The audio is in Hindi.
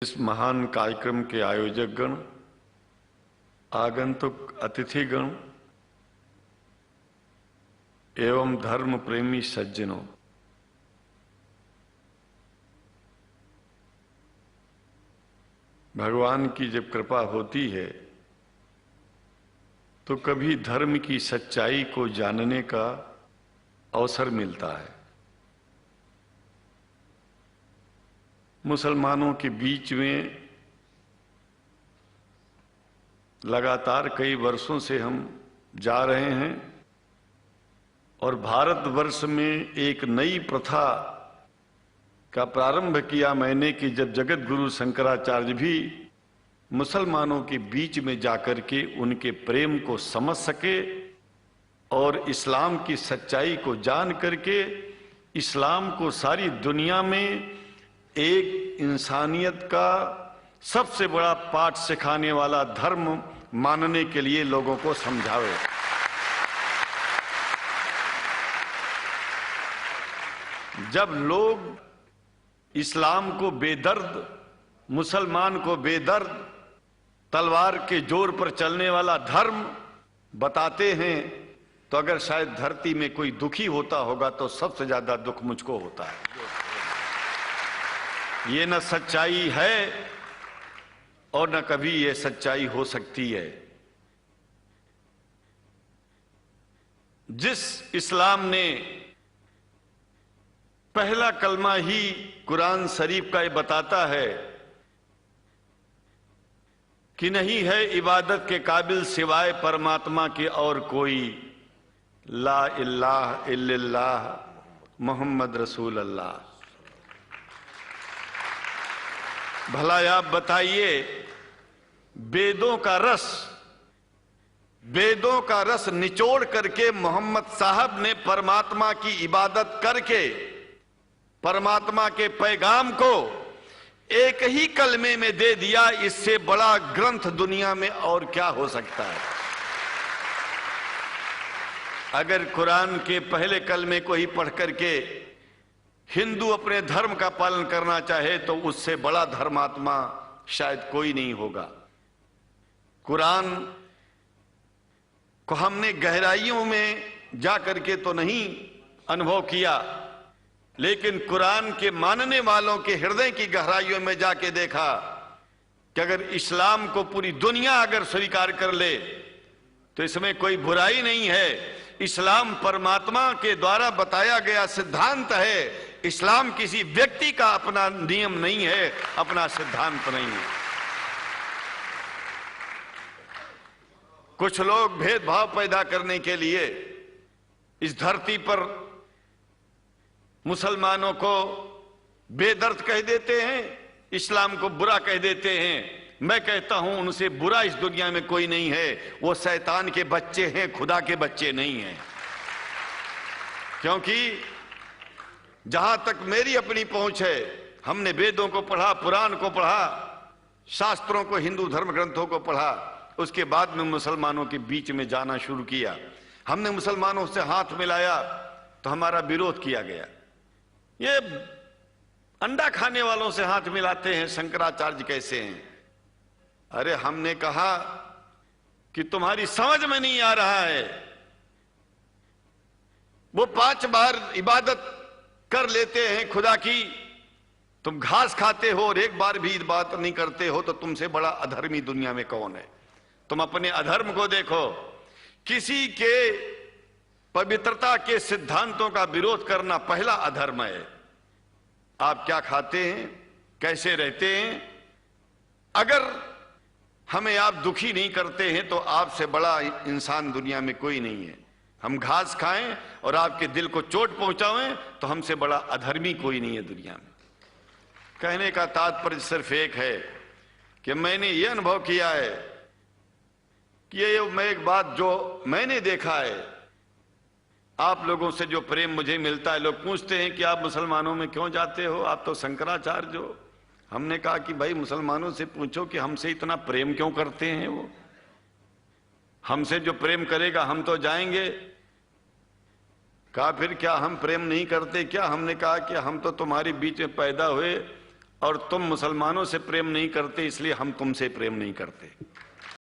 इस महान कार्यक्रम के आयोजक गण, आगंतुक अतिथिगण एवं धर्म प्रेमी सज्जनों, भगवान की जब कृपा होती है तो कभी धर्म की सच्चाई को जानने का अवसर मिलता है। मुसलमानों के बीच में लगातार कई वर्षों से हम जा रहे हैं और भारतवर्ष में एक नई प्रथा का प्रारंभ किया मैंने कि जब जगत गुरु शंकराचार्य भी मुसलमानों के बीच में जाकर के उनके प्रेम को समझ सके और इस्लाम की सच्चाई को जान करके इस्लाम को सारी दुनिया में एक इंसानियत का सबसे बड़ा पाठ सिखाने वाला धर्म मानने के लिए लोगों को समझावे। जब लोग इस्लाम को बेदर्द, मुसलमान को बेदर्द, तलवार के जोर पर चलने वाला धर्म बताते हैं तो अगर शायद धरती में कोई दुखी होता होगा तो सबसे ज्यादा दुख मुझको होता है। ये न सच्चाई है और न कभी ये सच्चाई हो सकती है। जिस इस्लाम ने पहला कलमा ही कुरान शरीफ का ये बताता है कि नहीं है इबादत के काबिल सिवाय परमात्मा के और कोई, ला इलाहा इल्लल्लाह मोहम्मद रसूल अल्लाह। भला आप बताइए, वेदों का रस निचोड़ करके मोहम्मद साहब ने परमात्मा की इबादत करके परमात्मा के पैगाम को एक ही कलमे में दे दिया। इससे बड़ा ग्रंथ दुनिया में और क्या हो सकता है। अगर कुरान के पहले कलमे को ही पढ़ करके हिंदू अपने धर्म का पालन करना चाहे तो उससे बड़ा धर्मात्मा शायद कोई नहीं होगा। कुरान को हमने गहराइयों में जा करके तो नहीं अनुभव किया, लेकिन कुरान के मानने वालों के हृदय की गहराइयों में जाके देखा कि अगर इस्लाम को पूरी दुनिया अगर स्वीकार कर ले तो इसमें कोई बुराई नहीं है। इस्लाम परमात्मा के द्वारा बताया गया सिद्धांत है। इस्लाम किसी व्यक्ति का अपना नियम नहीं है, अपना सिद्धांत नहीं है। कुछ लोग भेदभाव पैदा करने के लिए इस धरती पर मुसलमानों को बेदर्द कह देते हैं, इस्लाम को बुरा कह देते हैं। मैं कहता हूं उनसे बुरा इस दुनिया में कोई नहीं है। वो शैतान के बच्चे हैं, खुदा के बच्चे नहीं हैं। क्योंकि जहां तक मेरी अपनी पहुंच है, हमने वेदों को पढ़ा, पुराण को पढ़ा, शास्त्रों को, हिंदू धर्म ग्रंथों को पढ़ा। उसके बाद में मुसलमानों के बीच में जाना शुरू किया। हमने मुसलमानों से हाथ मिलाया तो हमारा विरोध किया गया। ये अंडा खाने वालों से हाथ मिलाते हैं, शंकराचार्य कैसे हैं? अरे हमने कहा कि तुम्हारी समझ में नहीं आ रहा है। वो 5 बार इबादत कर लेते हैं खुदा की, तुम घास खाते हो और एक बार भी इबादत नहीं करते हो, तो तुमसे बड़ा अधर्मी दुनिया में कौन है? तुम अपने अधर्म को देखो। किसी के पवित्रता के सिद्धांतों का विरोध करना पहला अधर्म है। आप क्या खाते हैं, कैसे रहते हैं, अगर हमें आप दुखी नहीं करते हैं तो आपसे बड़ा इंसान दुनिया में कोई नहीं है। हम घास खाएं और आपके दिल को चोट पहुंचाएं तो हमसे बड़ा अधर्मी कोई नहीं है दुनिया में। कहने का तात्पर्य सिर्फ एक है कि मैंने ये अनुभव किया है कि ये मैं एक बात जो मैंने देखा है, आप लोगों से जो प्रेम मुझे मिलता है, लोग पूछते हैं कि आप मुसलमानों में क्यों जाते हो, आप तो शंकराचार्य हो। हमने कहा कि भाई मुसलमानों से पूछो कि हमसे इतना प्रेम क्यों करते हैं। वो हमसे जो प्रेम करेगा हम तो जाएंगे। कहा फिर क्या हम प्रेम नहीं करते क्या? हमने कहा कि हम तो तुम्हारे बीच में पैदा हुए और तुम मुसलमानों से प्रेम नहीं करते, इसलिए हम तुमसे प्रेम नहीं करते।